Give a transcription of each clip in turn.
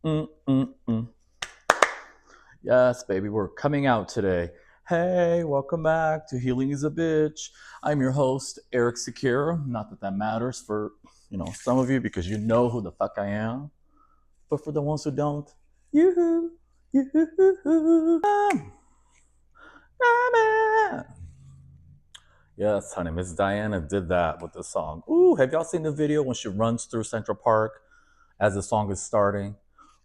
Mm-mm-mm. Yes, baby, we're coming out today. Hey, welcome back to Healing is a Bitch. I'm your host, Erick Secure. Not that that matters for, some of you because you know who the fuck I am. But for the ones who don't, yoo-hoo, yoo-hoo, I'm Yes, honey, Miss Diana did that with the song. Ooh, have y'all seen the video when she runs through Central Park as the song is starting?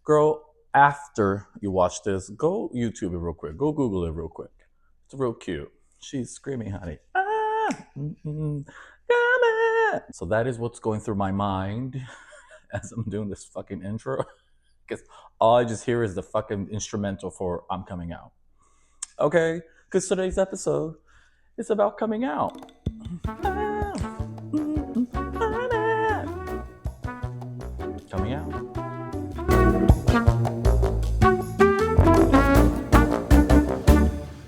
Girl, after you watch this, go YouTube it real quick. Go Google it real quick. It's real cute. She's screaming, honey. Come on. So that is what's going through my mind as I'm doing this fucking intro. Because all I just hear is the fucking instrumental for I'm coming out. Okay? Because today's episode is about coming out. Coming out.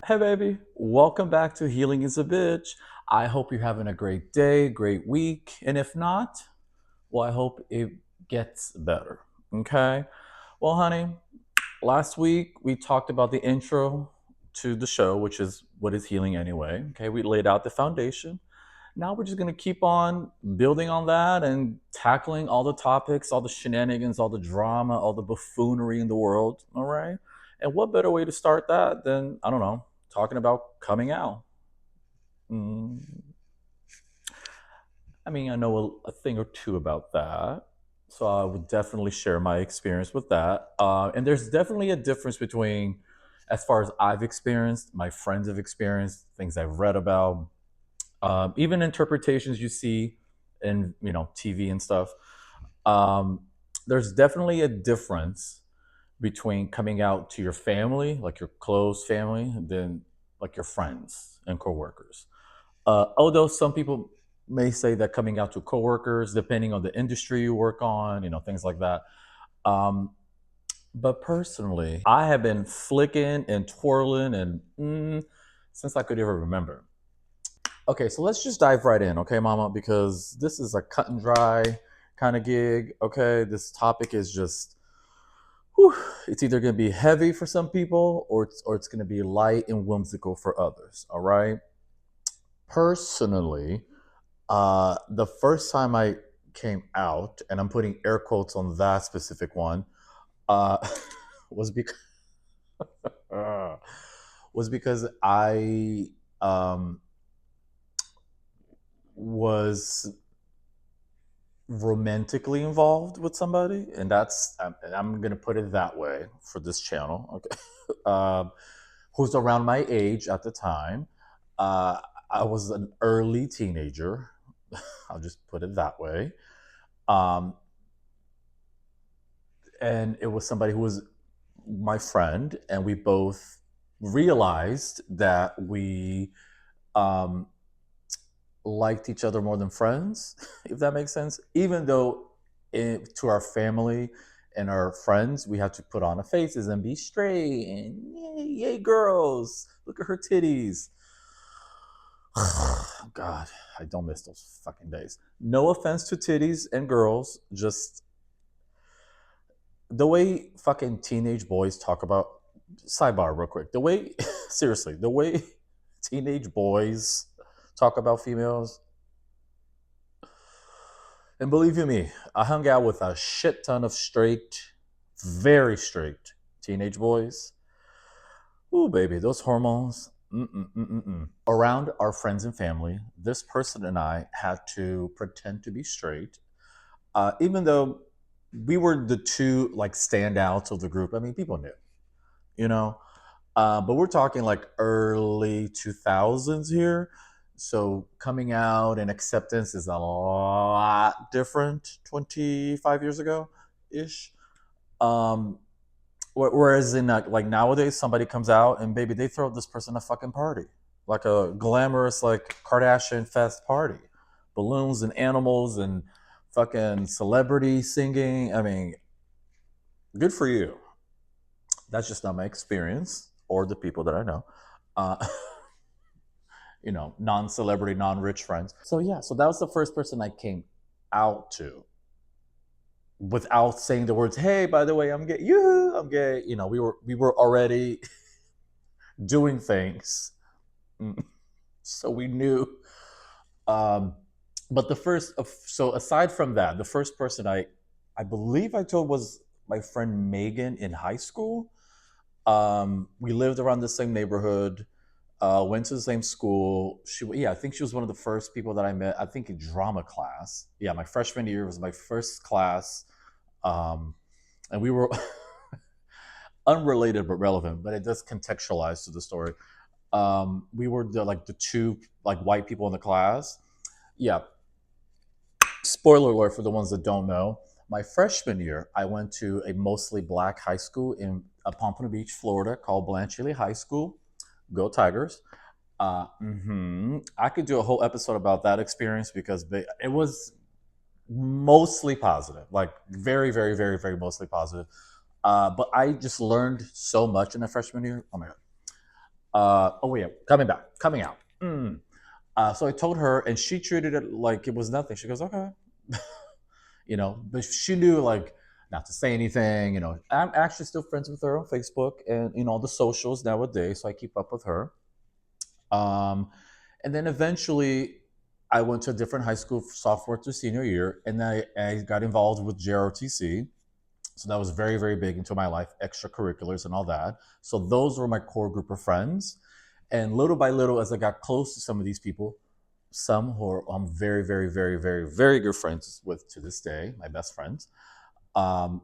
Hey, baby. Welcome back to Healing is a Bitch. I hope you're having a great day, great week. And if not, well, I hope it gets better. Okay? Well, honey, last week we talked about the intro to the show, which is what is healing anyway. Okay? We laid out the foundation. Now we're just going to keep on building on that and tackling all the topics, all the shenanigans, all the drama, all the buffoonery in the world. All right? And what better way to start that than, I don't know, talking about coming out? Mm. I mean, I know a thing or two about that. So I would definitely share my experience with that. And there's definitely a difference between, as far as I've experienced, my friends have experienced, things I've read about, even interpretations you see in TV and stuff. Um, there's definitely a difference between coming out to your family, like your close family, than like your friends and coworkers. Although some people may say that coming out to coworkers, depending on the industry you work on, things like that. Um, but personally, I have been flicking and twirling and since I could ever remember. Okay, so let's just dive right in, okay, mama? Because this is a cut and dry kind of gig, okay? This topic is just, whew, it's either going to be heavy for some people or it's going to be light and whimsical for others, all right? Personally, the first time I came out, and I'm putting air quotes on that specific one, uh, was because was because I was romantically involved with somebody, and I'm gonna put it that way for this channel. Okay, who's around my age at the time. Uh, I was an early teenager. I'll just put it that way. Um, and it was somebody who was my friend, and we both realized that we um, liked each other more than friends, if that makes sense. Even though to our family and our friends, we had to put on a faces and be straight and yay girls, look at her titties. God, I don't miss those fucking days. No offense to titties and girls, just the way fucking teenage boys talk about, sidebar real quick, the way seriously, the way teenage boys talk about females. And believe you me, I hung out with a shit ton of straight, very straight teenage boys. Ooh, baby, those hormones. Around our friends and family, this person and I had to pretend to be straight, even though we were the two like standouts of the group. I mean, people knew, you know. But we're talking like early 2000s here. So coming out and acceptance is a lot different 25 years ago ish. Um, whereas in like nowadays, somebody comes out and baby, they throw this person a fucking party, like a glamorous like Kardashian fest party, balloons and animals and fucking celebrity singing. I mean, good for you. That's just not my experience or the people that I know. Uh, non-celebrity, non-rich friends. So yeah, so that was the first person I came out to. without saying the words, "Hey, by the way, I'm gay. You, I'm gay." You know, we were already doing things, so we knew. Um, but the first, so aside from that, the first person I believe I told was my friend Megan in high school. We lived around the same neighborhood, went to the same school. Yeah, I think she was one of the first people that I met. I think in drama class. Yeah, my freshman year was my first class, um, and we were unrelated but relevant. But it does contextualize to the story. We were the two like white people in the class. Yeah, spoiler alert for the ones that don't know. My freshman year, I went to a mostly black high school in Pompano Beach, Florida, called Blanche Ely High School. Go Tigers! I could do a whole episode about that experience because it was mostly positive, like very, very, very, very mostly positive. But I just learned so much in the freshman year. Oh my god. Oh yeah, coming out. So I told her, and she treated it like it was nothing. She goes, okay, but she knew like not to say anything. I'm actually still friends with her on Facebook and the socials nowadays, so I keep up with her. Um, and then eventually, I went to a different high school sophomore to senior year, and I got involved with JROTC. So that was very, very big into my life, extracurriculars and all that. So those were my core group of friends. And little by little, as I got close to some of these people, some who I'm very, very, very, very, very good friends with to this day, my best friends. Um,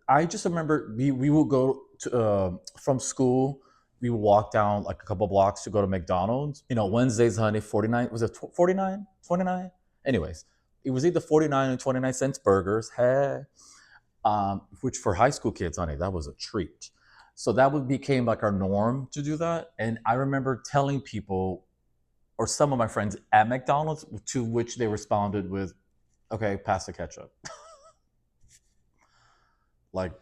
I just remember we would go to from school. We would walk down like a couple blocks to go to McDonald's. Wednesdays, honey, 49, was it 49? 29? Anyways, it was either 49 and 29 cents burgers. Hey, which for high school kids, honey, that was a treat. So that would became like our norm to do that. And I remember telling people or some of my friends at McDonald's, to which they responded with, "Okay, pass the ketchup." Like,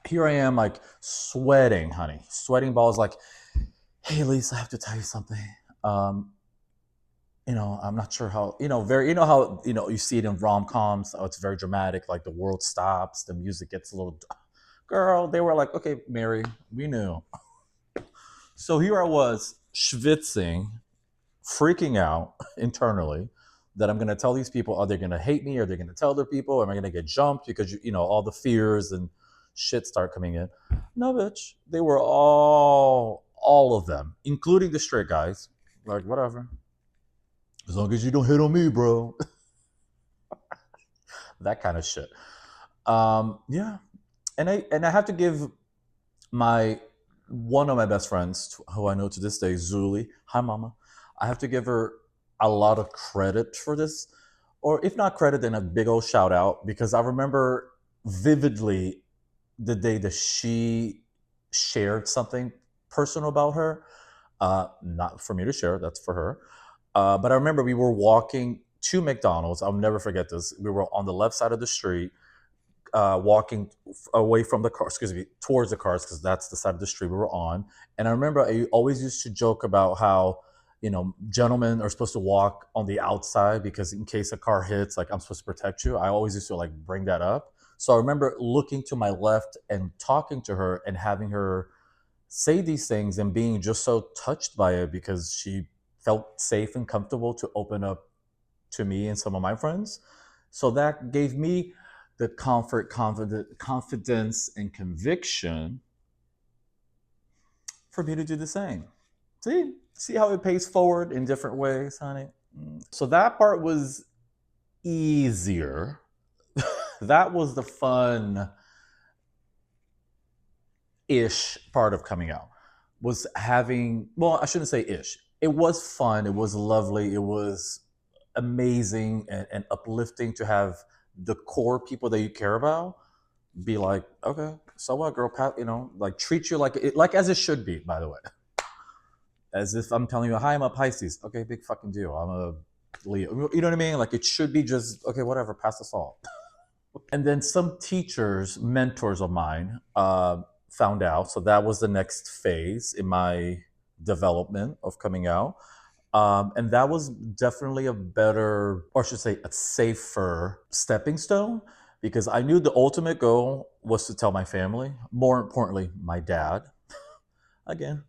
here I am, like sweating, honey, sweating balls. Like, "Hey, Lisa, I have to tell you something. Um, I'm not sure how, very, how, you see it in rom coms. Oh, it's very dramatic. Like the world stops, the music gets a little. Girl, they were like, okay, Mary, we knew. So here I was, schwitzing, freaking out internally that I'm going to tell these people, are they going to hate me? Are they going to tell their people? Am I going to get jumped? Because, all the fears and shit start coming in. No, bitch. They were all of them, including the straight guys. Like, whatever. As long as you don't hit on me, bro. That kind of shit. Yeah. And I have to give my one of my best friends, who I know to this day, Zuli. Hi, mama. I have to give her a lot of credit for this, or if not credit, then a big old shout out, because I remember vividly the day that she shared something personal about her. Not for me to share, that's for her. But I remember we were walking to McDonald's. I'll never forget this. We were on the left side of the street, walking away from the cars, excuse me, towards the cars, because that's the side of the street we were on. And I remember I always used to joke about how, gentlemen are supposed to walk on the outside because in case a car hits, like I'm supposed to protect you. I always used to like bring that up. So I remember looking to my left and talking to her and having her say these things and being just so touched by it because she felt safe and comfortable to open up to me and some of my friends. So that gave me the confidence, and conviction for me to do the same. See how it pays forward in different ways, honey. So that part was easier. That was the fun ish part of coming out. Was having, well, I shouldn't say ish. It was fun. It was lovely. It was amazing and uplifting to have the core people that you care about be like, okay, so what, girl, Pat, like treat you like as it should be, by the way. As if I'm telling you, hi, I'm a Pisces. Okay, big fucking deal. I'm a Leo. You know what I mean? Like it should be just, okay, whatever, pass the salt. And then some teachers, mentors of mine, found out. So that was the next phase in my development of coming out. And that was definitely a better, or I should say, a safer stepping stone, because I knew the ultimate goal was to tell my family, more importantly, my dad. Again,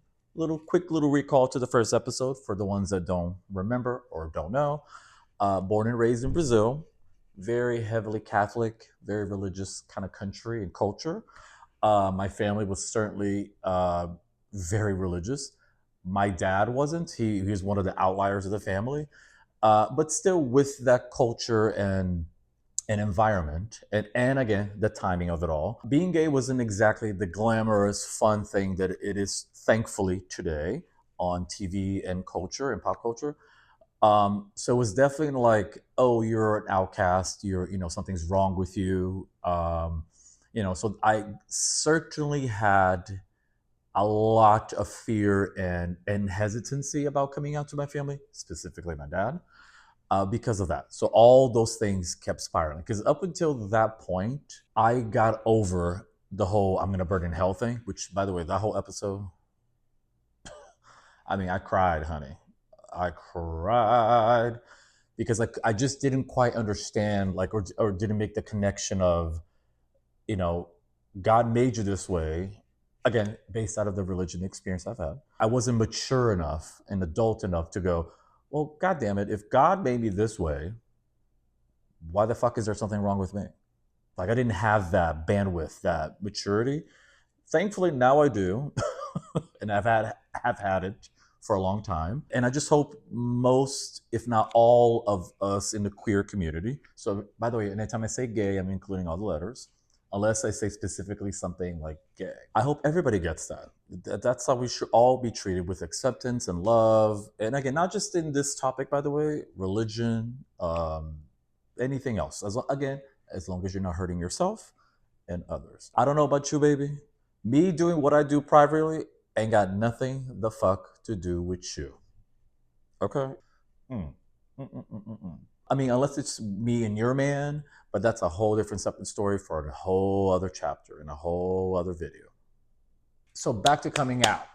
quick little recall to the first episode for the ones that don't remember or don't know. Born and raised in Brazil, very heavily Catholic, very religious kind of country and culture. My family was certainly very religious. My dad wasn't. He was one of the outliers of the family, but still with that culture and environment, and again the timing of it all. Being gay wasn't exactly the glamorous, fun thing that it is thankfully today on TV and culture and pop culture. So it was definitely like, oh, you're an outcast. Something's wrong with you. So I certainly had a lot of fear and hesitancy about coming out to my family, specifically my dad, because of that. So all those things kept spiraling. Because up until that point, I got over the whole "I'm gonna burn in hell" thing. Which, by the way, that whole episode, I mean, I cried, honey. I cried because like I just didn't quite understand, like, or didn't make the connection of, you know, God made you this way. Again, based out of the religion experience I've had, I wasn't mature enough and adult enough to go, well, God damn it, if God made me this way, why the fuck is there something wrong with me? Like I didn't have that bandwidth, that maturity. Thankfully now I do, and have had it for a long time. And I just hope most, if not all, of us in the queer community. So, by the way, anytime I say gay, I'm including all the letters, unless I say specifically something like gay. I hope everybody gets that. That's how we should all be treated, with acceptance and love. And again, not just in this topic, by the way, religion, anything else. Again, as long as you're not hurting yourself and others. I don't know about you, baby. Me doing what I do privately ain't got nothing the fuck to do with you. Okay? Mm. Mm-mm-mm-mm-mm. I mean, unless it's me and your man, but that's a whole different separate story for a whole other chapter and a whole other video. So back to coming out.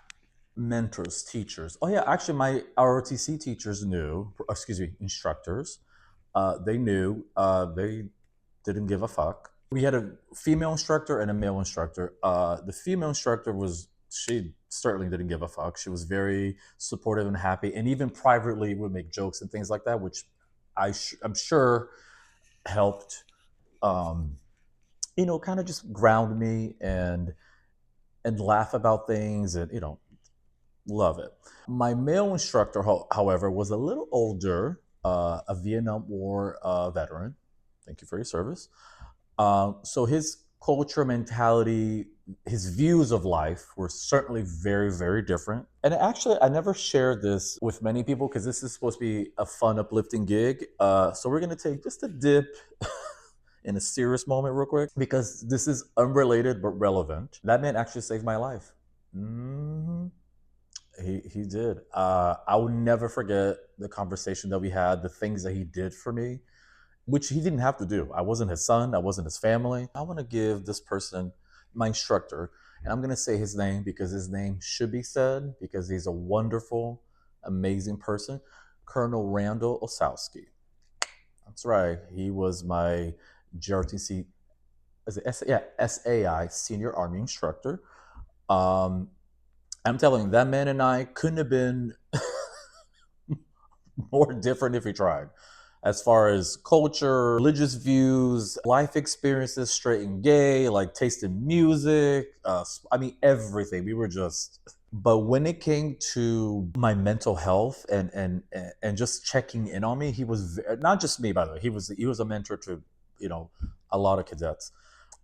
Mentors, teachers. Oh yeah, actually, my ROTC teachers knew. Excuse me, instructors. They knew. They didn't give a fuck. We had a female instructor and a male instructor. The female instructor she certainly didn't give a fuck. She was very supportive and happy, and even privately would make jokes and things like that, which I'm sure helped, kind of just ground me and laugh about things, and love it. My male instructor, however, was a little older, a Vietnam War veteran. Thank you for your service. So his culture, mentality, his views of life were certainly very, very different. And actually, I never shared this with many people because this is supposed to be a fun, uplifting gig. So we're going to take just a dip in a serious moment real quick, because this is unrelated but relevant. That man actually saved my life. Mm-hmm. He did. I will never forget the conversation that we had, the things that he did for me, which he didn't have to do. I wasn't his son. I wasn't his family. I want to give this person, my instructor, and I'm going to say his name because his name should be said, because he's a wonderful, amazing person, Colonel Randall Osowski. That's right. He was my GRTC, SAI, Senior Army Instructor. I'm telling you, that man and I couldn't have been more different if we tried. As far as culture, religious views, life experiences, straight and gay, like taste in music, I mean, everything. We were just. But when it came to my mental health and just checking in on me, he was not just me, by the way. He was a mentor to, a lot of cadets,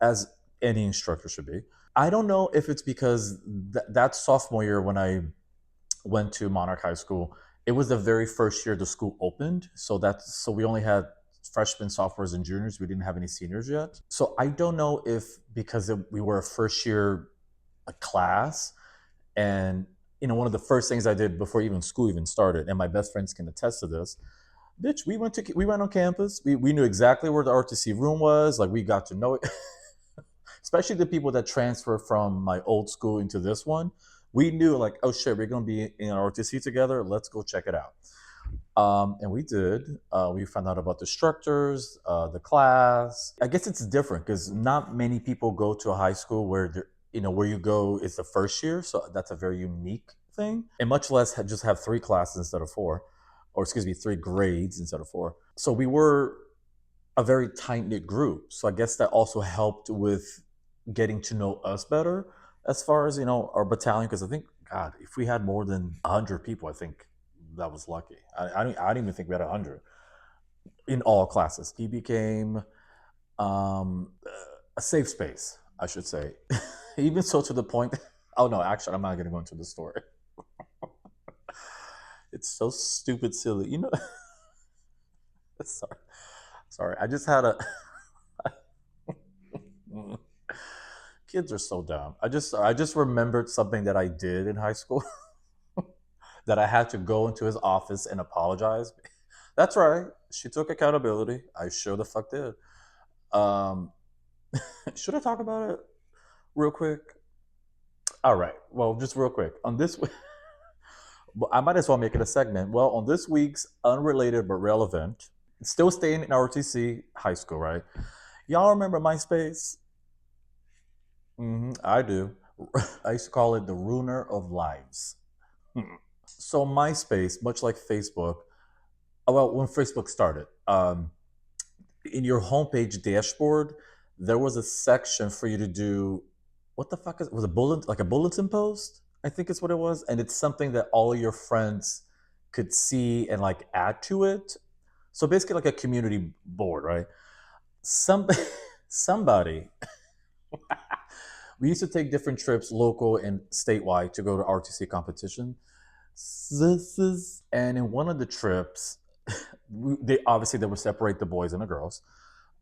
as any instructor should be. I don't know if it's because that sophomore year when I went to Monarch High School, it was the very first year the school opened. So we only had freshmen, sophomores, and juniors. We didn't have any seniors yet. So I don't know if because we were a first year class, and one of the first things I did before even school even started, and my best friends can attest to this. Bitch, we went on campus. We knew exactly where the RTC room was. Like, we got to know it. Especially the people that transfer from my old school into this one. We knew, like, oh shit, we're gonna be in our RTC together. Let's go check it out. And we did. We found out about the instructors, the class. I guess it's different because not many people go to a high school where where you go is the first year. So that's a very unique thing, and much less just have three classes instead of four, or excuse me, three grades instead of four. So we were a very tight knit group. So I guess that also helped with getting to know us better as far as our battalion. Because I think, God, if we had more than 100 people, I think that was lucky. I didn't even think we had 100 in all classes. He became a safe space, I should say. Even so, to the point. Oh no, actually, I'm not going to go into the story. It's so stupid, silly. Sorry, sorry. I just had a. Kids are so dumb. I just remembered something that I did in high school that I had to go into his office and apologize. That's right. She took accountability. I sure the fuck did. Um, should I talk about it real quick? All right. Well, just real quick on this. Well, I might as well make it a segment. Well, on this week's unrelated but relevant, still staying in ROTC high school, right? Y'all remember MySpace? I do. I used to call it the ruiner of lives. So MySpace, much like Facebook, well, when Facebook started, in your homepage dashboard, there was a section for you to do what the fuck was a bullet like a bulletin post? I think is what it was, and it's something that all of your friends could see and like add to it. So basically, like a community board, right? Some somebody we used to take different trips, local and statewide, to go to RTC competition. And in one of the trips, they would separate the boys and the girls.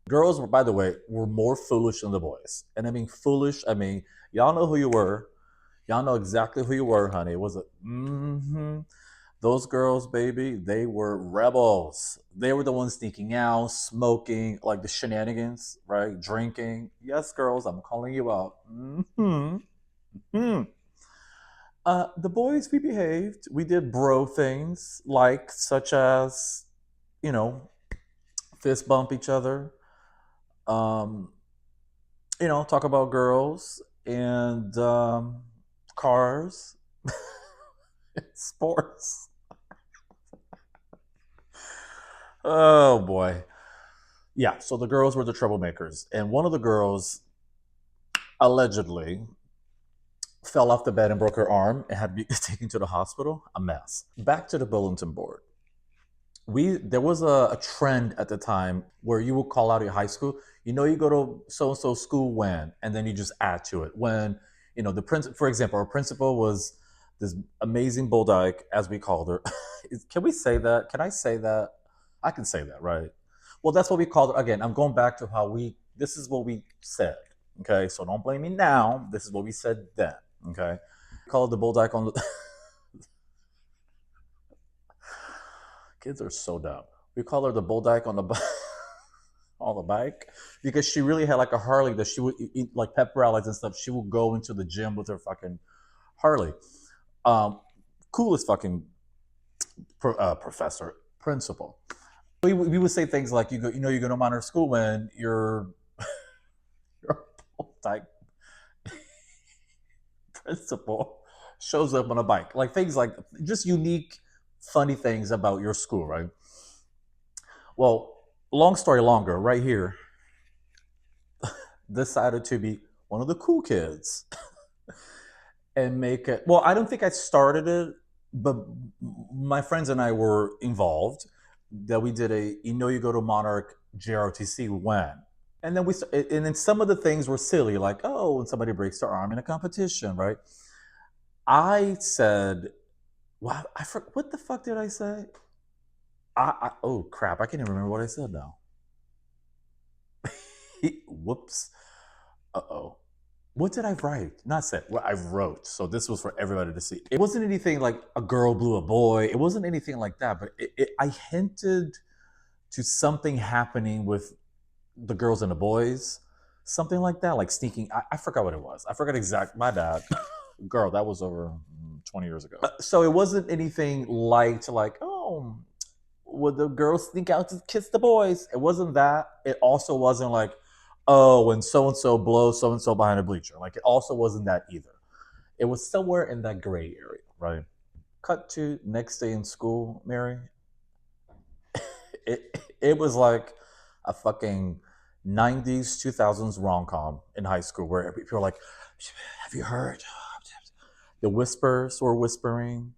Girls were, by the way, were more foolish than the boys, and I mean foolish. I mean, y'all know who you were. Y'all know exactly who you were, honey. It was a those girls, baby. They were rebels. They were the ones sneaking out, smoking, like the shenanigans, right? Drinking. Yes, girls, I'm calling you out. The boys, we behaved. We did bro things, like such as, you know, fist bump each other. Um, talk about girls and cars, sports. Oh boy. Yeah, so the girls were the troublemakers. And one of the girls allegedly fell off the bed and broke her arm and had to be taken to the hospital. A mess. Back to the bulletin board. There was a trend at the time where you would call out your high school. You go to so and so school when, and then you just add to it. When the principal, for example, our principal was this amazing bulldog, as we called her. Can we say that? Can I say that? I can say that, right? Well, that's what we called her. Again, I'm going back to how we. This is what we said. Okay, so don't blame me now. This is what we said then. Okay, call it the bulldog on the. Kids are so dumb. We call her the bulldog on the on the bike because she really had like a Harley that she would eat like pep rallies and stuff. She would go into the gym with her fucking Harley. Coolest fucking professor, principal. We would say things like you go to monitor school when your bulldog principal shows up on a bike, like things like just unique, funny things about your school, right? Well, long story longer, right here, decided to be one of the cool kids and make it. Well, I don't think I started it, but my friends and I were involved. That we did you go to Monarch JRTC when, and then and then some of the things were silly, like when somebody breaks their arm in a competition, right? I said, "Wow, what the fuck did I say?" Oh crap, I can't even remember what I said now. Whoops. Uh-oh. What did I write? Not said. What I wrote. So this was for everybody to see. It wasn't anything like a girl blew a boy. It wasn't anything like that. But I hinted to something happening with the girls and the boys. Something like that, like sneaking. I forgot what it was. I forgot exact. My bad. Girl, that was over 20 years ago. So it wasn't anything like would the girls sneak out to kiss the boys? It wasn't that. It also wasn't like, oh, when so and so blows so and so behind a bleacher. Like it also wasn't that either. It was somewhere in that gray area, right? Cut to next day in school, Mary. It was like a fucking 90s 2000s rom-com in high school where people are like, have you heard? The whispers were whispering,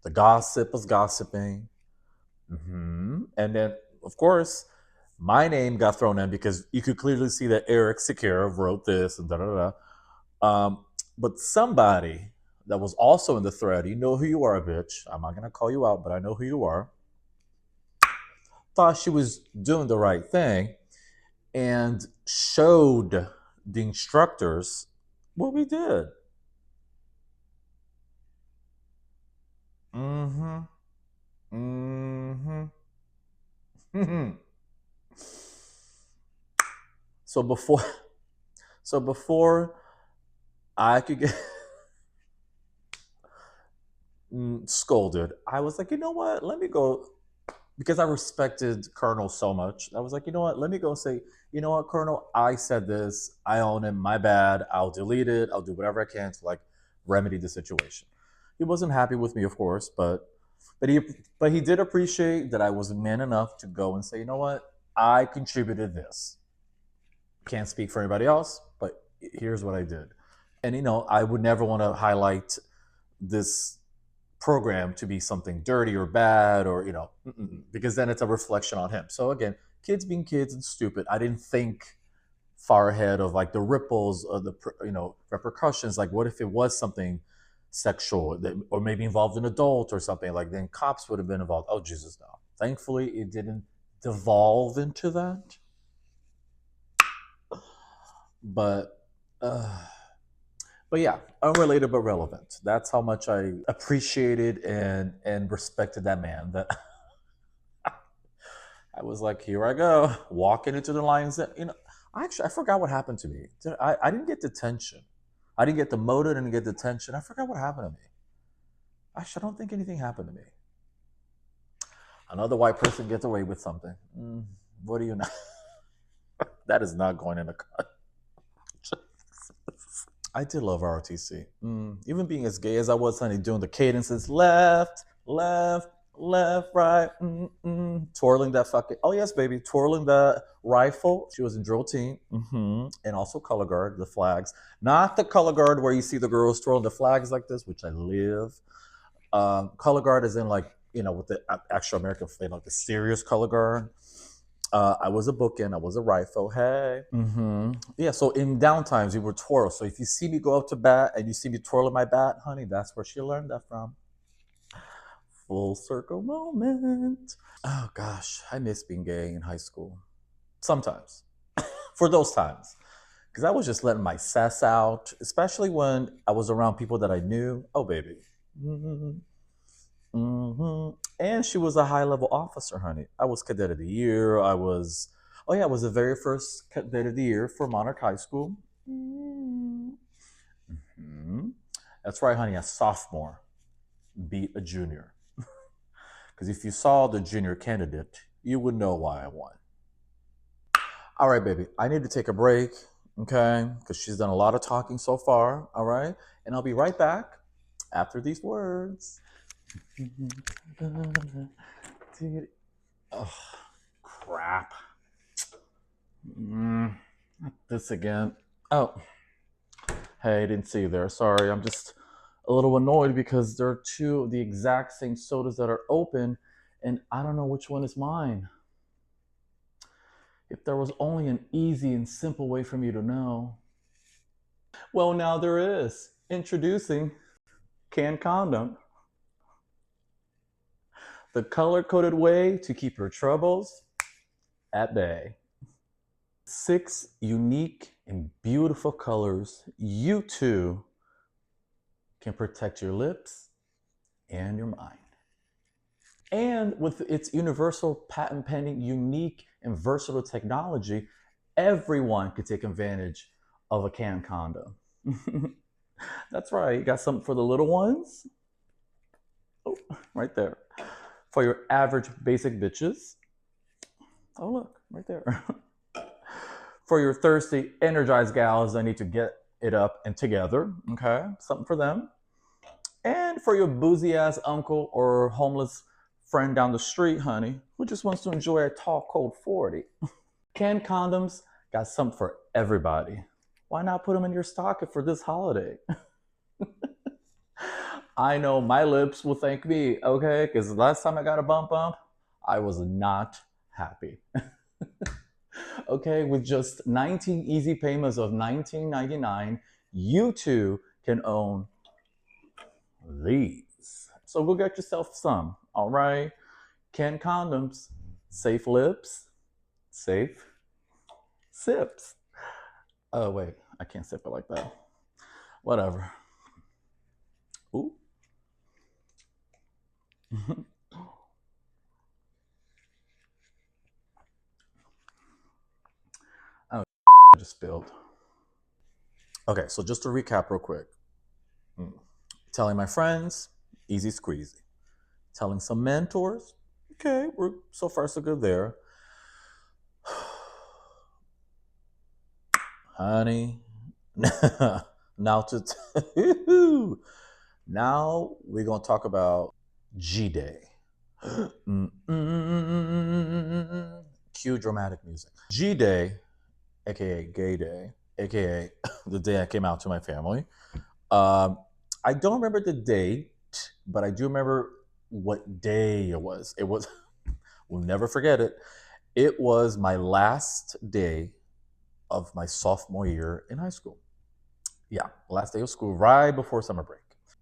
the gossip was gossiping. And then, of course, my name got thrown in because you could clearly see that Erick Sakara wrote this and da da da. But somebody that was also in the thread, you know who you are, bitch. I'm not gonna call you out, but I know who you are. Thought she was doing the right thing and showed the instructors what we did. Mm-hmm. Mm-hmm. so before so before I could get scolded, I was like, you know what? Let me go because I respected Colonel so much. I was like, you know what? Let me go say, you know what, Colonel? I said this. I own it. My bad. I'll delete it. I'll do whatever I can to like remedy the situation. He wasn't happy with me, of course, but he but he did appreciate that I was man enough to go and say, you know what? I contributed this. Can't speak for anybody else, but here's what I did. And I would never want to highlight this program to be something dirty or bad or because then it's a reflection on him. So again, kids being kids and stupid. I didn't think far ahead of like the ripples of the repercussions. Like what if it was something sexual or maybe involved an adult or something, like then cops would have been involved. Oh Jesus, no. Thankfully it didn't devolve into that. But uh, but yeah, unrelated but relevant. That's how much I appreciated and respected that man. That I was like, here I go, walking into the lion's den. I forgot what happened to me. I didn't get detention. I didn't get demoted. I didn't get detention. I forgot what happened to me. Actually, I don't think anything happened to me. Another white person gets away with something. What do you know? That is not going in the cut. I did love ROTC. Even being as gay as I was, honey, doing the cadences left, left, left, right, twirling that fucking, oh yes, baby, twirling the rifle. She was in drill team, and also color guard, the flags. Not the color guard where you see the girls twirling the flags like this, which I live. Color guard is in like, with the actual American flag, like the serious color guard. I was a bookend. I was a rifle. Hey. Yeah, so in downtimes, we would twirl. So if you see me go up to bat and you see me twirling my bat, honey, that's where she learned that from. Full circle moment. Oh, gosh. I miss being gay in high school. Sometimes. For those times. Because I was just letting my sass out, especially when I was around people that I knew. Oh, baby. And she was a high level officer, honey. I was cadet of the year. I was the very first cadet of the year for Monarch High School. That's right, honey. A sophomore beat a junior. Because if you saw the junior candidate, you would know why I won. All right, baby. I need to take a break, okay? Because she's done a lot of talking so far, all right? And I'll be right back after these words. Oh, crap. Not this again. Oh, hey, I didn't see you there. Sorry, I'm just a little annoyed because there are two of the exact same sodas that are open, and I don't know which one is mine. If there was only an easy and simple way for me to know. Well, now there is. Introducing Can Condom, the color-coded way to keep your troubles at bay. 6 unique and beautiful colors, you too can protect your lips and your mind. And with its universal patent pending, unique and versatile technology, everyone could take advantage of a can condom. That's right, you got something for the little ones? Oh, right there. For your average basic bitches, oh look, right there. For your thirsty, energized gals that need to get it up and together, okay? Something for them. And for your boozy ass uncle or homeless friend down the street, honey, who just wants to enjoy a tall, cold 40. Canned condoms got something for everybody. Why not put them in your stocking for this holiday? I know my lips will thank me, okay? Because last time I got a bump, I was not happy. Okay, with just 19 easy payments of $19.99, you too can own these. So go get yourself some, all right? Canned condoms, safe lips, safe sips. Oh, wait, I can't sip it like that. Whatever. Ooh. Oh, I just spilled. Okay, so just to recap real quick. Telling my friends, easy squeezy. Telling some mentors, okay, we're so far so good there. Honey, now now we're gonna talk about G Day. Cue dramatic music. G Day, aka Gay Day, aka the day I came out to my family. Um, I don't remember the date, but I do remember what day it was. It was, we'll never forget it. It was my last day of my sophomore year in high school. Yeah, last day of school, right before summer break.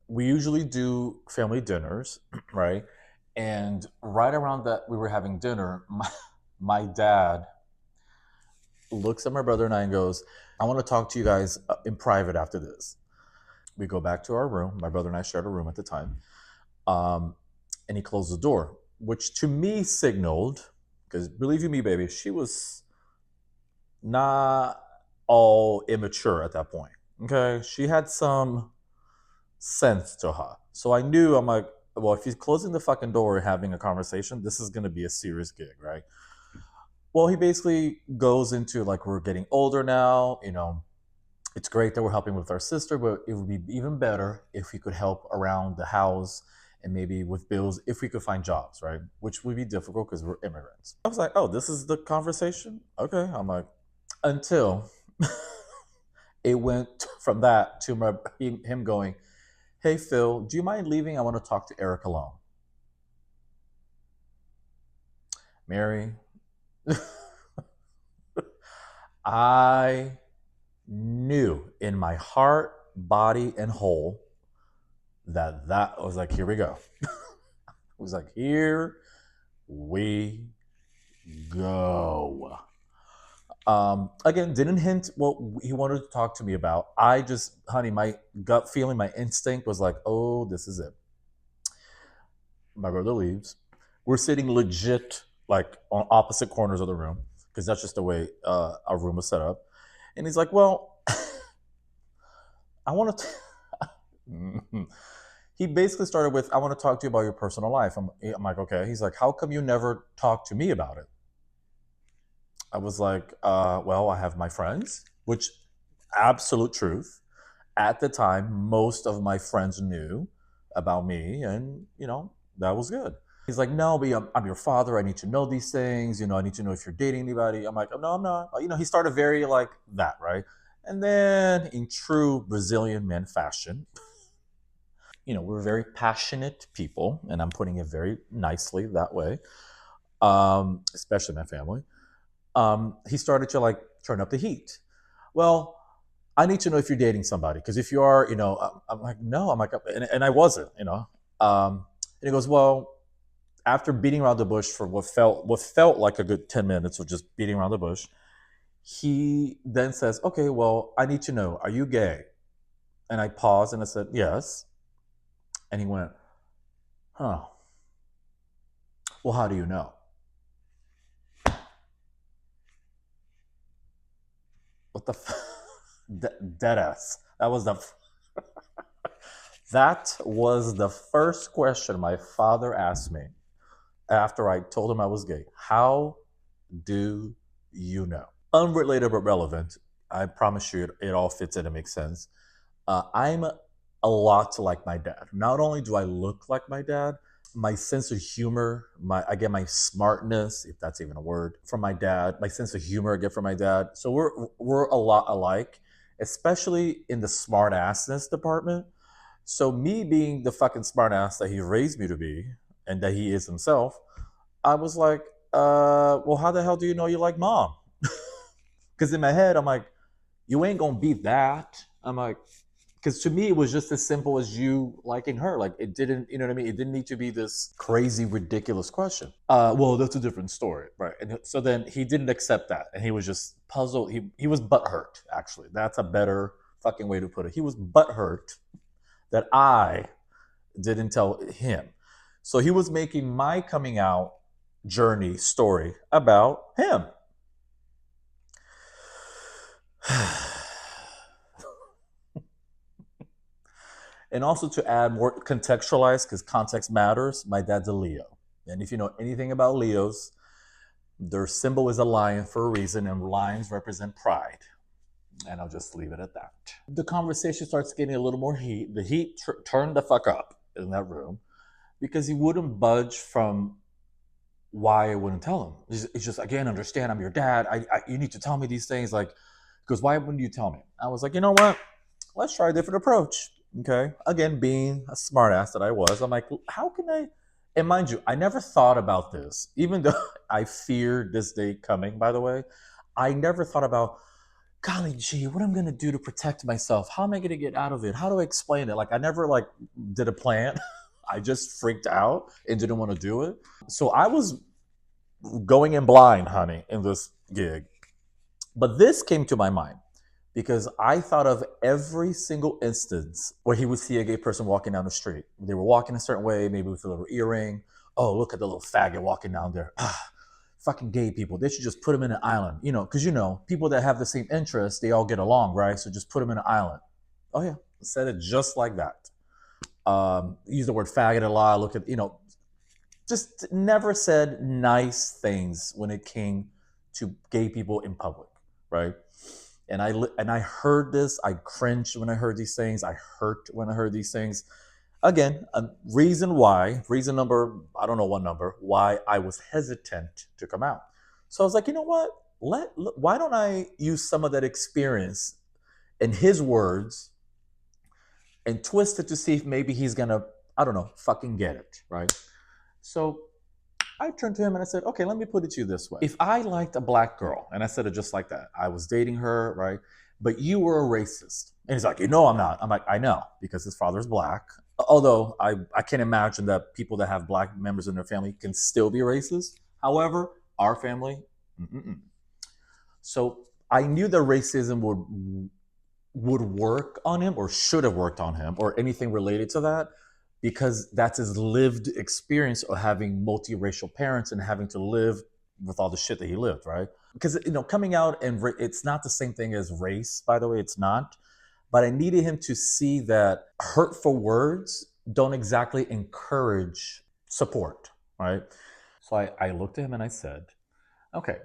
We usually do family dinners, right? And right around that, we were having dinner. My dad looks at my brother and I and goes, I want to talk to you guys in private after this. We go back to our room. My brother and I shared a room at the time. And he closed the door, which to me signaled, because believe you me, baby, she was not all immature at that point. Okay. She had some sense to her. So I knew, I'm like, well, if he's closing the fucking door and having a conversation, this is going to be a serious gig, right? Well, he basically goes into like, we're getting older now, it's great that we're helping with our sister, but it would be even better if we could help around the house and maybe with bills if we could find jobs, right? Which would be difficult because we're immigrants. I was like, oh, this is the conversation? Okay. I'm like, until it went from that to him going, hey, Phil, do you mind leaving? I want to talk to Erick alone. Mary, I knew in my heart, body, and whole that was like, here we go. It was like, here we go. Again, didn't hint what he wanted to talk to me about. I just, honey, my gut feeling, my instinct was like, oh, this is it. My brother leaves. We're sitting legit like on opposite corners of the room because that's just the way our room was set up. And he's like, well, I want to. He basically started with, I want to talk to you about your personal life. I'm like, okay. He's like, how come you never talk to me about it? I was like, well, I have my friends, which absolute truth. At the time, most of my friends knew about me, and that was good. He's like, no, but I'm your father. I need to know these things. I need to know if you're dating anybody. I'm like, oh, no, I'm not. He started very like that, right? And then, in true Brazilian men fashion, we're very passionate people, and I'm putting it very nicely that way, especially my family. He started to like turn up the heat. Well, I need to know if you're dating somebody, because if you are, I'm like, no, I'm like, and I wasn't, and he goes, well, after beating around the bush for what felt like a good 10 minutes of just beating around the bush, he then says, okay, well, I need to know, are you gay? And I paused and I said, yes. And he went, huh? Well, how do you know? What the dead ass. That was the first question my father asked me. after I told him I was gay. How do you know? Unrelated but relevant. I promise you, it all fits in and makes sense. I'm a lot like my dad. Not only do I look like my dad, my sense of humor, I get my smartness, if that's even a word, from my dad. My sense of humor I get from my dad. So we're a lot alike, especially in the smart assness department. So me being the fucking smart ass that he raised me to be, and that he is himself, I was like, well, how the hell do you know you like mom? Because in my head, I'm like, you ain't gonna be that. I'm like, because to me, it was just as simple as you liking her. Like, it didn't, you know what I mean? It didn't need to be this crazy, ridiculous question. Well, that's a different story, right? And so then he didn't accept that, and he was just puzzled. He was butthurt. Actually, that's a better fucking way to put it. He was butthurt that I didn't tell him. So he was making my coming out journey story about him. And also to add more contextualize, because context matters, my dad's a Leo. And if you know anything about Leos, their symbol is a lion for a reason, and lions represent pride. And I'll just leave it at that. The conversation starts getting a little more heat. The heat turned the fuck up in that room because he wouldn't budge from why I wouldn't tell him. It's just, again, understand I'm your dad. You need to tell me these things. Like, because why wouldn't you tell me? I was like, you know what? Let's try a different approach. Okay. Again, being a smartass that I was, I'm like, how can I? And mind you, I never thought about this, even though I feared this day coming, by the way. I never thought about, golly gee, what I'm gonna do to protect myself. How am I gonna get out of it? How do I explain it? Like I never like did a plan. I just freaked out and didn't want to do it. So I was going in blind, honey, in this gig. But this came to my mind because I thought of every single instance where he would see a gay person walking down the street. They were walking a certain way, maybe with a little earring. Oh, look at the little faggot walking down there. Ah, fucking gay people. They should just put them in an island, because people that have the same interests, they all get along, right? So just put them in an island. Oh yeah, said it just like that. Use the word faggot a lot. Look at just never said nice things when it came to gay people in public, right? And I heard this. I cringed when I heard these things. I hurt when I heard these things. Again, a reason number, I don't know what number, why I was hesitant to come out. So I was like, you know what? Why don't I use some of that experience in his words and twist it to see if maybe he's gonna, I don't know, fucking get it, right? So I turned to him and I said, okay, let me put it to you this way. If I liked a black girl, and I said it just like that, I was dating her, right? But you were a racist. And he's like, I'm not. I'm like, I know, because his father's black. Although I can imagine that people that have black members in their family can still be racist. However, our family, mm-mm. So I knew that racism would work on him, or should have worked on him, or anything related to that, because that's his lived experience of having multiracial parents and having to live with all the shit that he lived, right? Because coming out, and it's not the same thing as race, by the way, it's not. But I needed him to see that hurtful words don't exactly encourage support, right? So I looked at him and I said, okay,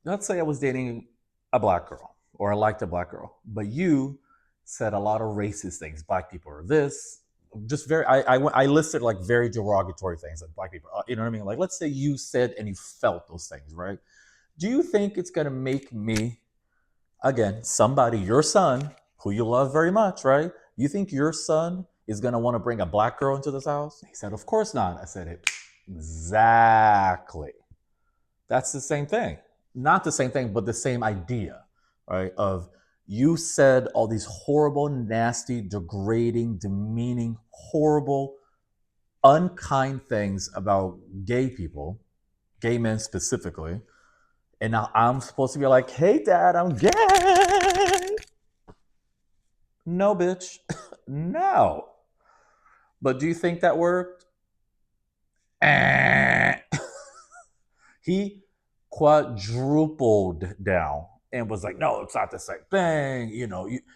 let's say I was dating a black girl, or I liked a black girl, but you said a lot of racist things. Black people are this, just I listed like very derogatory things, like black people, you know what I mean? Like, let's say you said and you felt those things, right? Do you think it's gonna make me, again, somebody, your son, who you love very much, right? You think your son is gonna want to bring a black girl into this house? He said, of course not. I said, exactly. That's the same thing. Not the same thing, but the same idea, right? Of, you said all these horrible, nasty, degrading, demeaning, horrible, unkind things about gay people, gay men specifically. And now I'm supposed to be like, hey, dad, I'm gay. No, bitch. No. But do you think that worked? He quadrupled down and was like, no, it's not the same thing.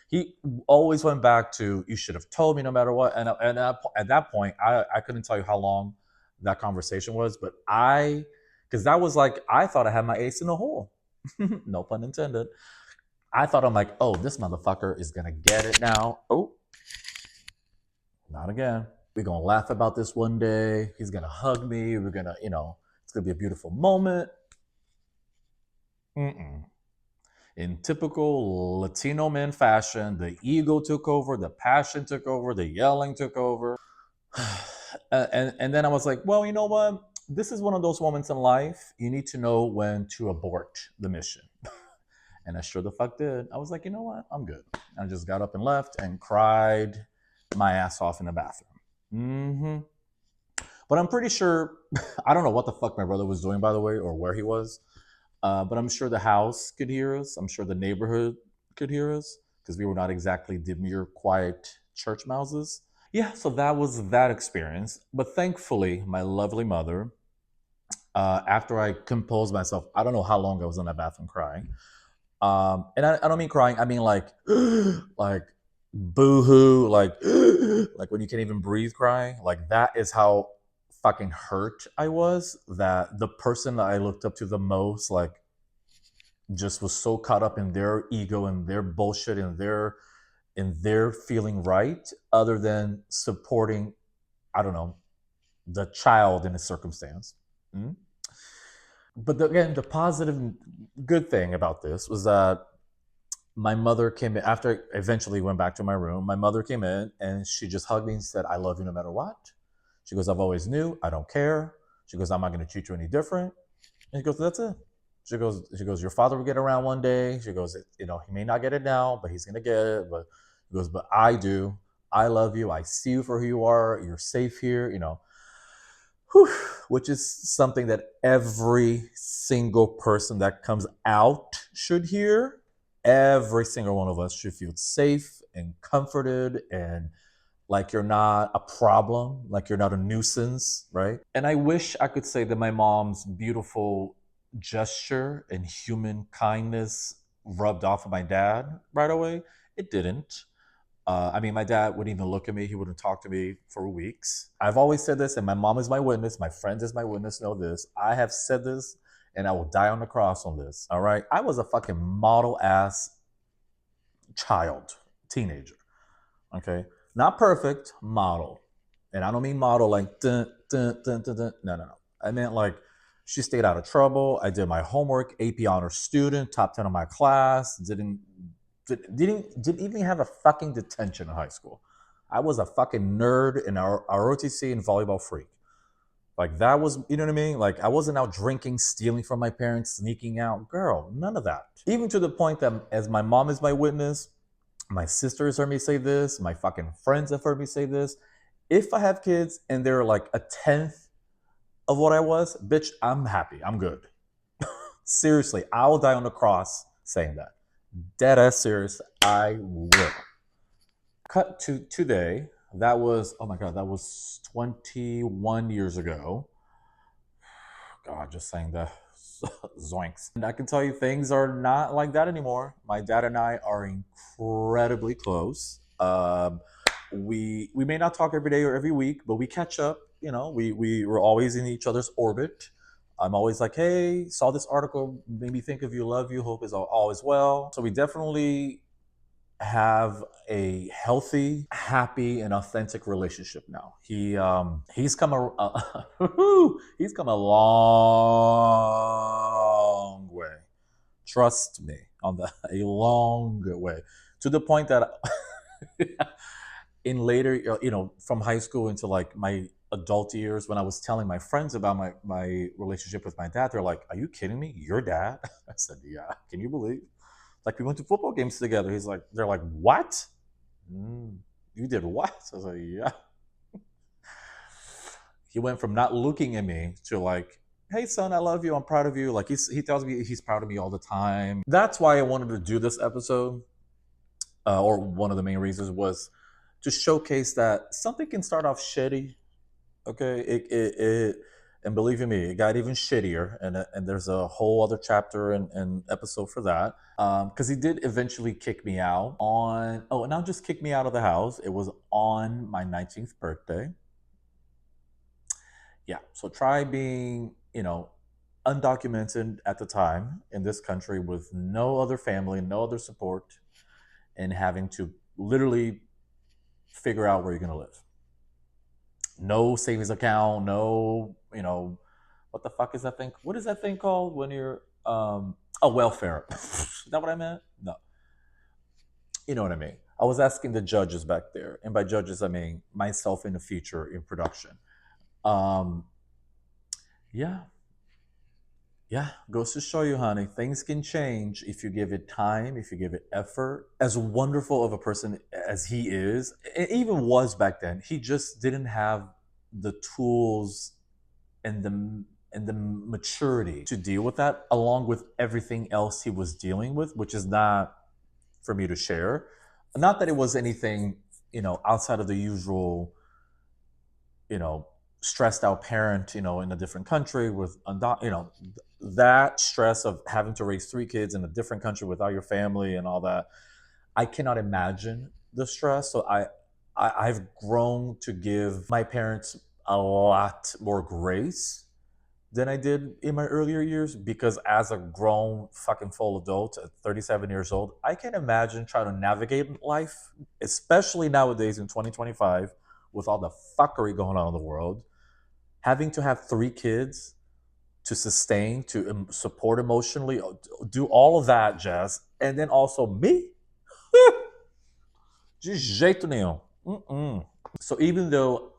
He always went back to, you should have told me no matter what. And at that point, I couldn't tell you how long that conversation was, but because that was like, I thought I had my ace in the hole. No pun intended. I thought, I'm like, oh, this motherfucker is gonna get it now. Oh, not again. We're gonna laugh about this one day. He's gonna hug me. We're gonna, it's gonna be a beautiful moment. Mm-mm. In typical Latino man fashion, the ego took over, the passion took over, the yelling took over. And then I was like, well, you know what? This is one of those moments in life you need to know when to abort the mission. And I sure the fuck did. I was like, you know what? I'm good. I just got up and left and cried my ass off in the bathroom. Mm-hmm. But I'm pretty sure, I don't know what the fuck my brother was doing, by the way, or where he was. But I'm sure the house could hear us. I'm sure the neighborhood could hear us because we were not exactly demure, quiet church mouses. Yeah, so that was that experience. But thankfully, my lovely mother, after I composed myself, I don't know how long I was in that bathroom crying. And I don't mean crying. I mean like, like boo-hoo, like when you can't even breathe, crying. Like that is how fucking hurt I was. That the person that I looked up to the most, like, just was so caught up in their ego and their bullshit and their feeling right, other than supporting, I don't know, the child in a circumstance. Mm? But again, the positive, good thing about this was that my mother came in after I eventually went back to my room. My mother came in and she just hugged me and said, "I love you no matter what." She goes, "I've always knew. I don't care." She goes, "I'm not going to treat you any different." And she goes, "That's it." She goes, "Your father will get around one day." She goes, "He may not get it now, but he's going to get it." But he goes, "But I do. I love you. I see you for who you are. You're safe here." Whew, which is something that every single person that comes out should hear. Every single one of us should feel safe and comforted and like you're not a problem, like you're not a nuisance, right? And I wish I could say that my mom's beautiful gesture and human kindness rubbed off of my dad right away. It didn't. I mean, my dad wouldn't even look at me. He wouldn't talk to me for weeks. I've always said this, and my mom is my witness. My friends is my witness, know this. I have said this, and I will die on the cross on this. All right. I was a fucking model ass child, teenager. Okay. Not perfect, model. And I don't mean model like dun, dun, dun, dun, dun. No, no, no. I meant like she stayed out of trouble. I did my homework, AP honor student, top 10 of my class, didn't even have a fucking detention in high school. I was a fucking nerd in our ROTC and volleyball freak. Like that was, you know what I mean? Like I wasn't out drinking, stealing from my parents, sneaking out. Girl, none of that. Even to the point that as my mom is my witness, my sisters heard me say this, my fucking friends have heard me say this. If I have kids and they're like a tenth of what I was, bitch, I'm happy. I'm good. Seriously, I will die on the cross saying that. Dead ass serious, I will. Cut to today. That was, oh my God, that was 21 years ago. God, just saying the zoinks. And I can tell you things are not like that anymore. My dad and I are incredibly close. We may not talk every day or every week, but we catch up. We were always in each other's orbit. I'm always like, hey, saw this article, made me think of you, love you, hope is all is well. So we definitely have a healthy, happy, and authentic relationship now. He's come he's come a long way. Trust me, on the a long way, to the point that in later, from high school into like my adult years, when I was telling my friends about my relationship with my dad, they're like, "Are you kidding me? Your dad?" I said, "Yeah." Can you believe? Like we went to football games together. They're like, "What? You did what?" I was like, "Yeah." He went from not looking at me to like, "Hey son, I love you. I'm proud of you." Like he tells me he's proud of me all the time. That's why I wanted to do this episode, or one of the main reasons was to showcase that something can start off shitty. Okay, and believe you me, it got even shittier, and there's a whole other chapter and episode for that. Because he did eventually kick me out on. Oh, and not just kick me out of the house. It was on my 19th birthday. Yeah. So try being, undocumented at the time in this country with no other family, no other support, and having to literally figure out where you're going to live. No savings account, no, what the fuck is that thing? What is that thing called when you're, welfare? Is that what I meant? No. You know what I mean? I was asking the judges back there, and by judges, I mean myself in the future in production. Um, yeah, yeah, goes to show you, honey, things can change if you give it time, if you give it effort. As wonderful of a person as he is, it even was back then, he just didn't have the tools and the maturity to deal with that, along with everything else he was dealing with, which is not for me to share. Not that it was anything, outside of the usual, you know, stressed out parent, in a different country with, that stress of having to raise three kids in a different country without your family and all that. I cannot imagine the stress. So I've grown to give my parents a lot more grace than I did in my earlier years, because as a grown fucking full adult at 37 years old, I can imagine trying to navigate life, especially nowadays in 2025 with all the fuckery going on in the world, having to have three kids to sustain, to support emotionally, do all of that jazz, and then also me. De jeito nenhum. Mm-mm. So even though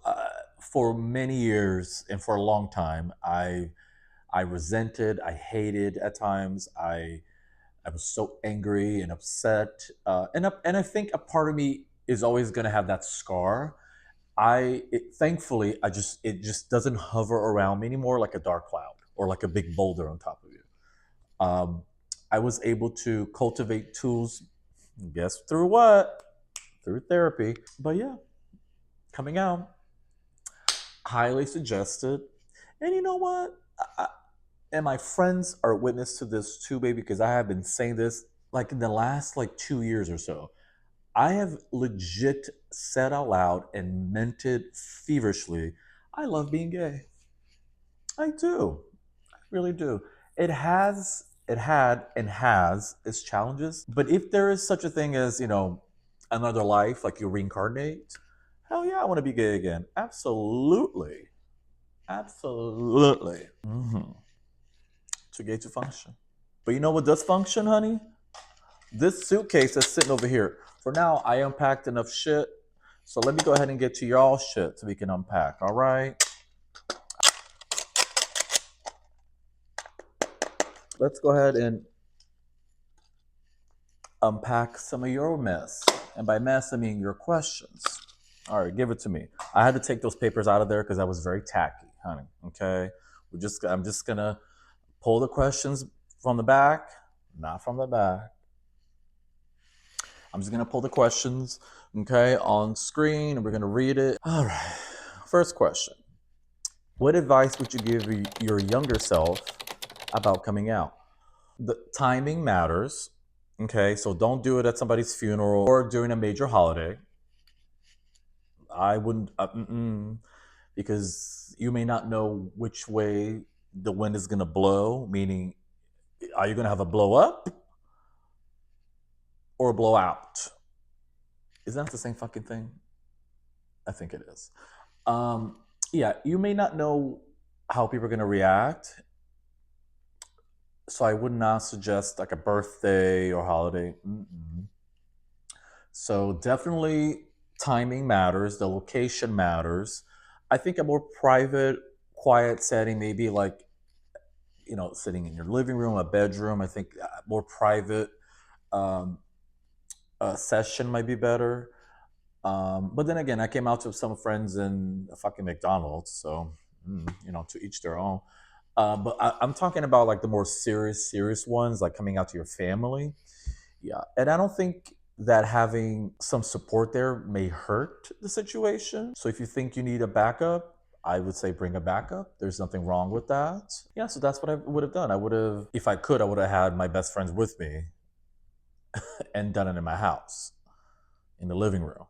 for many years and for a long time, I resented, I hated at times. I was so angry and upset, and I think a part of me is always going to have that scar. Thankfully, it just doesn't hover around me anymore like a dark cloud or like a big boulder on top of you. Um, I was able to cultivate tools. Guess through what? Through therapy. But yeah, coming out, highly suggested. And you know what? And my friends are witness to this too, baby, because I have been saying this like in the last like 2 years or so. I have legit said out loud and meant it feverishly. I love being gay. I do. I really do. It had, and has its challenges. But if there is such a thing as, another life, like you reincarnate, hell yeah, I want to be gay again. Absolutely. Absolutely. Too gay to function. But you know what does function, honey? This suitcase that's sitting over here. For now, I unpacked enough shit. So let me go ahead and get to y'all shit so we can unpack. All right. Let's go ahead and unpack some of your mess. And by mess, I mean your questions. All right, give it to me. I had to take those papers out of there because I was very tacky, honey. Okay. I'm just gonna pull the questions from the back, not from the back. I'm just gonna pull the questions, okay, on screen, and we're gonna read it. All right. First question: what advice would you give your younger self about coming out? The timing matters. Okay, so don't do it at somebody's funeral or during a major holiday. I wouldn't, because you may not know which way the wind is gonna blow. Meaning, are you gonna have a blow up or a blow out? Isn't that the same fucking thing? I think it is. Um, yeah, you may not know how people are going to react. So I would not suggest like a birthday or holiday. Mm-mm. So definitely timing matters, the location matters. I think a more private, quiet setting, maybe like, sitting in your living room, a bedroom, I think more private um, session might be better. But then again, I came out to some friends in a fucking McDonald's, so to each their own. But I'm talking about like the more serious ones, like coming out to your family. Yeah, and I don't think that having some support there may hurt the situation. So if you think you need a backup, I would say bring a backup. There's nothing wrong with that. Yeah, so that's what I would have done. I would have, if I could, I would have had my best friends with me and done it in my house, in the living room,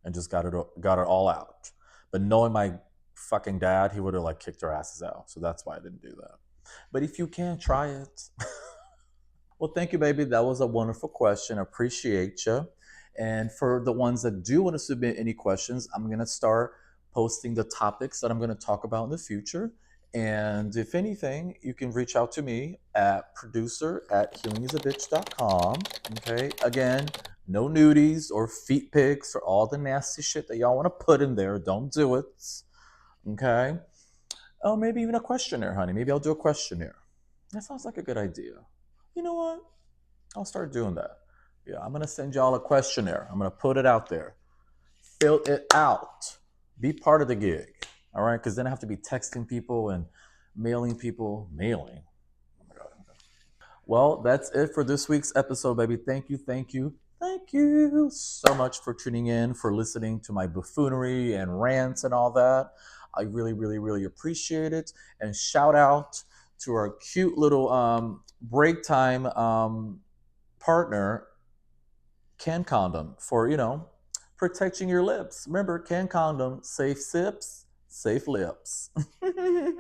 and just got it all out. But knowing my fucking dad, he would have like kicked our asses out. So that's why I didn't do that. But if you can, try it. Well, thank you, baby. That was a wonderful question. Appreciate you. And for the ones that do want to submit any questions, I'm going to start posting the topics that I'm going to talk about in the future. And if anything, you can reach out to me at producer@healingisabitch.com. Okay. Again, no nudies or feet pics or all the nasty shit that y'all want to put in there. Don't do it. Okay. Oh, maybe even a questionnaire, honey. Maybe I'll do a questionnaire. That sounds like a good idea. You know what? I'll start doing that. Yeah, I'm gonna send y'all a questionnaire. I'm gonna put it out there. Fill it out. Be part of the gig. All right, because then I have to be texting people and mailing people. Mailing. Oh my god. Well, that's it for this week's episode, baby. Thank you, thank you, thank you so much for tuning in, for listening to my buffoonery and rants and all that. I really, really, really appreciate it. And shout out to our cute little break time partner, Can Condom, for, protecting your lips. Remember, Can Condom, safe sips, safe lips.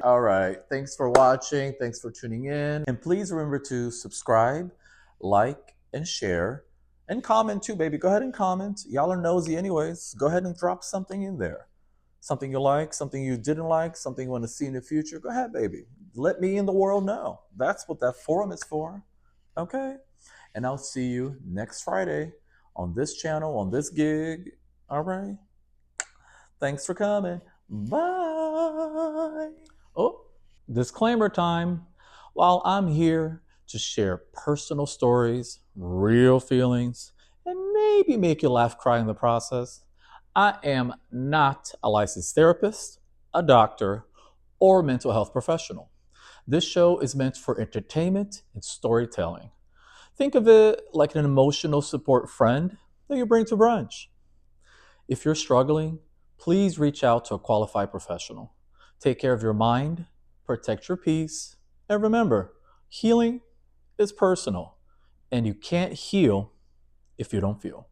All right. Thanks for watching. Thanks for tuning in. And please remember to subscribe, like, and share. And comment too, baby. Go ahead and comment. Y'all are nosy anyways. Go ahead and drop something in there. Something you like, something you didn't like, something you want to see in the future. Go ahead, baby. Let me and the world know. That's what that forum is for. Okay? And I'll see you next Friday on this channel, on this gig. All right? Thanks for coming. Bye. Oh, disclaimer time. While I'm here to share personal stories, real feelings, and maybe make you laugh, cry in the process, I am not a licensed therapist, a doctor, or mental health professional. This show is meant for entertainment and storytelling. Think of it like an emotional support friend that you bring to brunch. If you're struggling, please reach out to a qualified professional. Take care of your mind, protect your peace, and remember, healing is personal, and you can't heal if you don't feel.